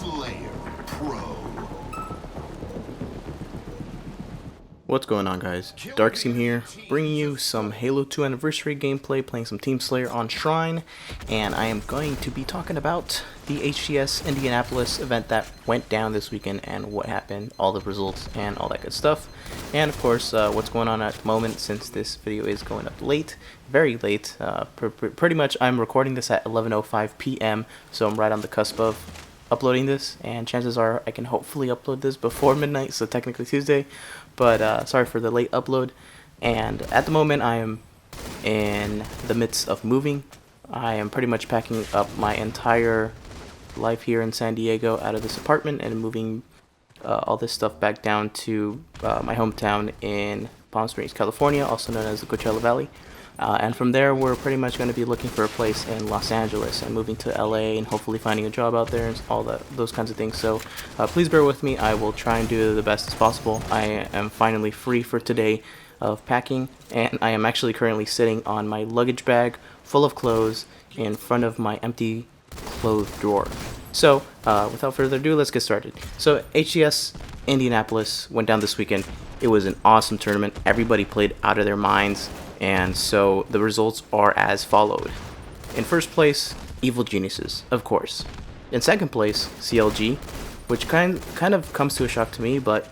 Slayer Pro. What's going on, guys? Darkseam here, bringing you some Halo 2 Anniversary gameplay, playing some Team Slayer on Shrine, and I am going to be talking about the HCS Indianapolis event that went down this weekend and what happened, all the results, and all that good stuff. And of course, what's going on at the moment, since this video is going up late, very late. Pretty much I'm recording this at 11:05 p.m., so I'm right on the cusp of uploading this, and chances are I can hopefully upload this before midnight, so technically Tuesday, but sorry for the late upload. And at the moment I am in the midst of moving. I am pretty much packing up my entire life here in San Diego out of this apartment and moving all this stuff back down to my hometown in Palm Springs, California, also known as the Coachella Valley. And from there, we're pretty much going to be looking for a place in Los Angeles and moving to LA and hopefully finding a job out there and all those kinds of things. So please bear with me. I will try and do the best as possible. I am finally free for today of packing, and I am actually currently sitting on my luggage bag full of clothes in front of my empty clothes drawer. So without further ado, let's get started. So HCS Indianapolis went down this weekend. It was an awesome tournament. Everybody played out of their minds. And so the results are as followed. In first place, Evil Geniuses, of course. In second place, CLG, which kind of comes to a shock to me, but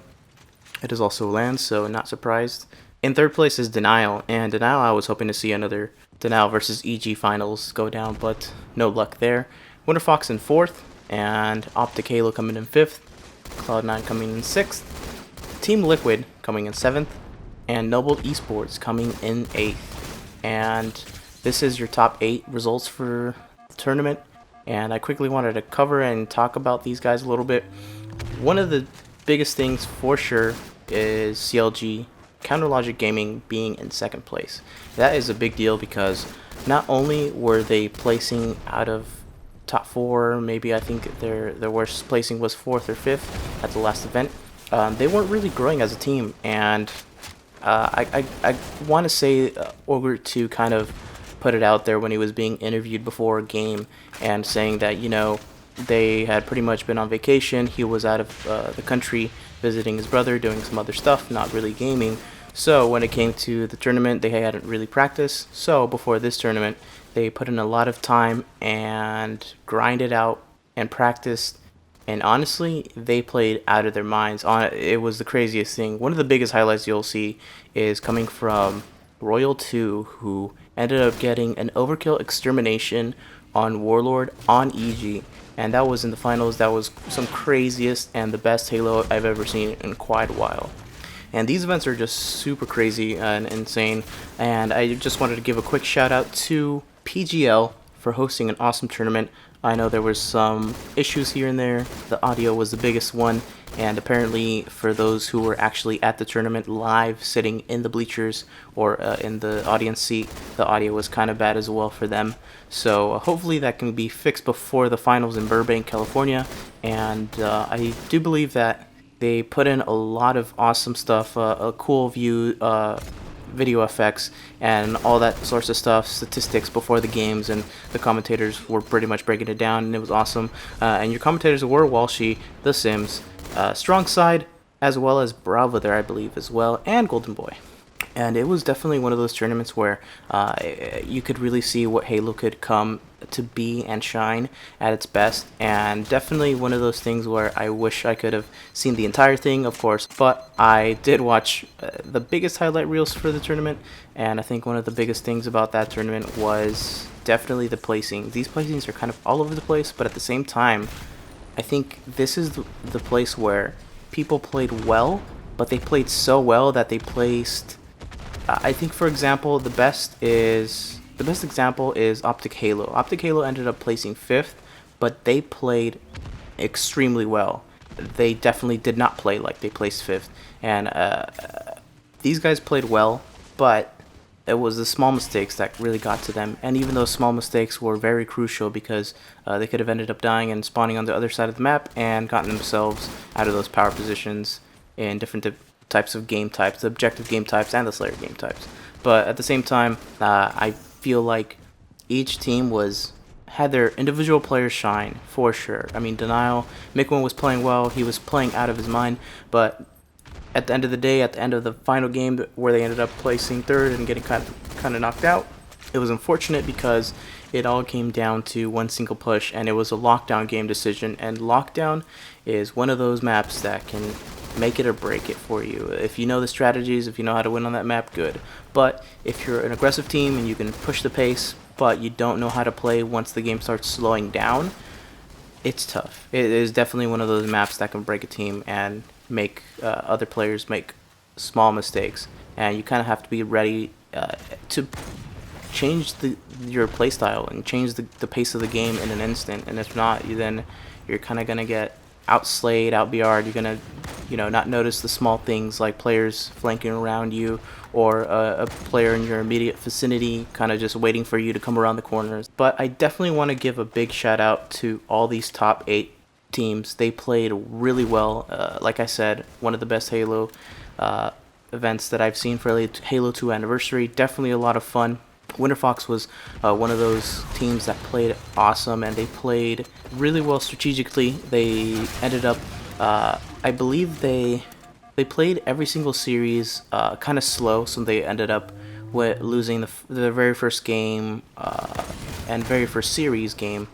it is also Lance, so not surprised. In third place is Denial, and Denial, I was hoping to see another Denial versus EG finals go down, but no luck there. Winter Fox in fourth, and Optic Halo coming in fifth, Cloud9 coming in sixth, Team Liquid coming in seventh, and Noble Esports coming in 8th. And this is your top 8 results for the tournament, and I quickly wanted to cover and talk about these guys a little bit. One of the biggest things for sure is CLG Counter Logic Gaming being in second place. That is a big deal because not only were they placing out of top 4, maybe I think their worst placing was 4th or 5th at the last event, they weren't really growing as a team. And I want to say Ogre 2 kind of put it out there when he was being interviewed before a game and saying that, you know, they had pretty much been on vacation. He was out of the country visiting his brother, doing some other stuff, not really gaming. So when it came to the tournament, they hadn't really practiced. So before this tournament, they put in a lot of time and grinded out and practiced. And honestly, they played out of their minds. It was the craziest thing. One of the biggest highlights you'll see is coming from Royal 2, who ended up getting an overkill extermination on Warlord on EG. And that was in the finals. That was some craziest and the best Halo I've ever seen in quite a while. And these events are just super crazy and insane. And I just wanted to give a quick shout out to PGL for hosting an awesome tournament. I know there was some issues here and there. The audio was the biggest one, and apparently for those who were actually at the tournament live, sitting in the bleachers or in the audience seat, the audio was kind of bad as well for them. So hopefully that can be fixed before the finals in Burbank, California. And I do believe that they put in a lot of awesome stuff, a cool view, video effects and all that sorts of stuff, statistics before the games, and the commentators were pretty much breaking it down, and it was awesome. And your commentators were Walshy, The Sims, Strong Side, as well as Bravo there, I believe, as well, and Golden Boy. And it was definitely one of those tournaments where you could really see what Halo could come to be and shine at its best, and definitely one of those things where I wish I could have seen the entire thing, of course, but I did watch the biggest highlight reels for the tournament. And I think one of the biggest things about that tournament was definitely the placing. These placings are kind of all over the place, but at the same time, I think this is the place where people played well, but they played so well that they placed, I think, for example, the best example is Optic Halo. Optic Halo ended up placing 5th, but they played extremely well. They definitely did not play like they placed 5th. And these guys played well, but it was the small mistakes that really got to them. And even those small mistakes were very crucial because they could have ended up dying and spawning on the other side of the map and gotten themselves out of those power positions in different types of game types, the objective game types and the Slayer game types. But at the same time, I feel like each team was had their individual players shine for sure. I mean, Denial, Mikwan was playing well. He was playing out of his mind, but at the end of the day, at the end of the final game where they ended up placing third and getting kind of knocked out, it was unfortunate because it all came down to one single push, and it was a lockdown game decision. And lockdown is one of those maps that can make it or break it for you. If you know the strategies, if you know how to win on that map, good. But if you're an aggressive team and you can push the pace, but you don't know how to play once the game starts slowing down, it's tough. It is definitely one of those maps that can break a team and make other players make small mistakes. And you kind of have to be ready to change your playstyle and change the pace of the game in an instant. And if not, then you're kind of gonna get outslayed, out-BR'd. You're gonna, not notice the small things like players flanking around you, or a player in your immediate vicinity kind of just waiting for you to come around the corners. But I definitely want to give a big shout out to all these top 8 teams. They played really well. Like I said, one of the best Halo events that I've seen for Halo 2 Anniversary. Definitely a lot of fun. Winterfox was one of those teams that played awesome, and they played really well strategically. They ended up, I believe they played every single series kind of slow, so they ended up losing the very first game and very first series game,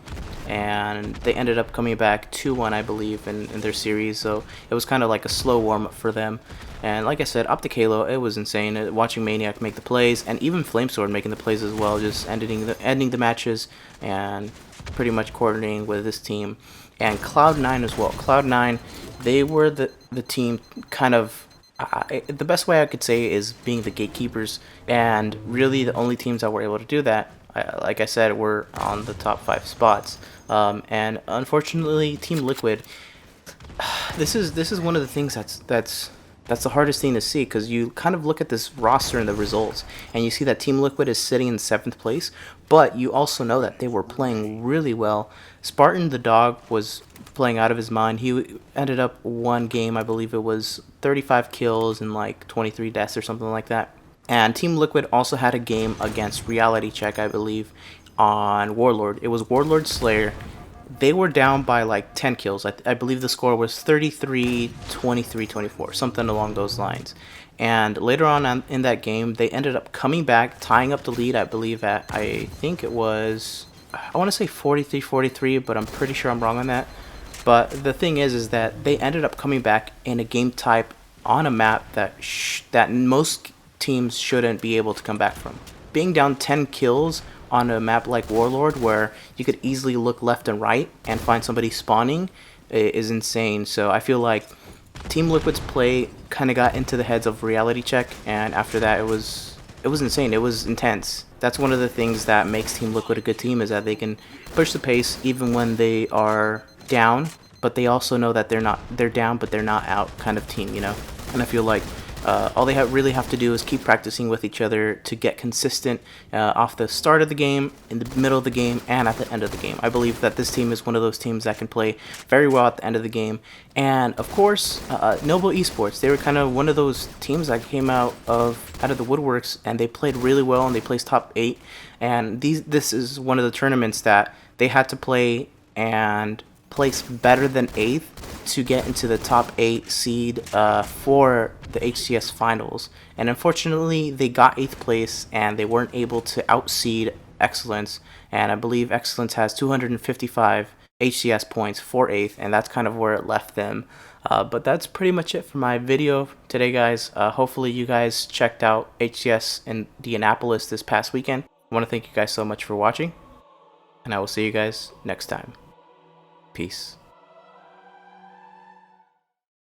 and they ended up coming back 2-1, I believe, in their series. So it was kind of like a slow warm-up for them. And like I said, Optic Halo, it was insane watching Maniac make the plays, and even Flamesword making the plays as well, just ending the matches and pretty much coordinating with this team. And Cloud9 as well. Cloud9, they were the team kind of, the best way I could say is being the gatekeepers, and really the only teams that were able to do that, like I said, were on the top 5 spots. And unfortunately, Team Liquid, this is one of the things that's the hardest thing to see, because you kind of look at this roster and the results, and you see that Team Liquid is sitting in 7th place, but you also know that they were playing really well. Spartan the Dog was playing out of his mind. He ended up one game, I believe it was 35 kills and like 23 deaths or something like that. And Team Liquid also had a game against Reality Check, I believe, on Warlord. It was Warlord Slayer. They were down by like 10 kills. I believe the score was 33, 23, 24, something along those lines. And later on in that game, they ended up coming back, tying up the lead, I believe, at, I think it was, I want to say 43, 43, but I'm pretty sure I'm wrong on that. But the thing is that they ended up coming back in a game type on a map that most teams shouldn't be able to come back from. Being down 10 kills on a map like Warlord, where you could easily look left and right and find somebody spawning, is insane. So I feel like Team Liquid's play kind of got into the heads of Reality Check, and after that it was insane. It was intense. That's one of the things that makes Team Liquid a good team, is that they can push the pace even when they are down, but they also know that they're down but they're not out kind of team, And I feel like all they really have to do is keep practicing with each other to get consistent off the start of the game, in the middle of the game, and at the end of the game. I believe that this team is one of those teams that can play very well at the end of the game. And of course, Noble Esports, they were kind of one of those teams that came out of the woodworks, and they played really well, and they placed top 8. And this is one of the tournaments that they had to play and place better than 8th to get into the top 8 seed for the HCS finals. And unfortunately, they got 8th place, and they weren't able to outseed Excellence. And I believe Excellence has 255 HCS points for 8th, and that's kind of where it left them. But that's pretty much it for my video today, guys. Hopefully you guys checked out HCS in Indianapolis this past weekend. I want to thank you guys so much for watching, and I will see you guys next time. Peace.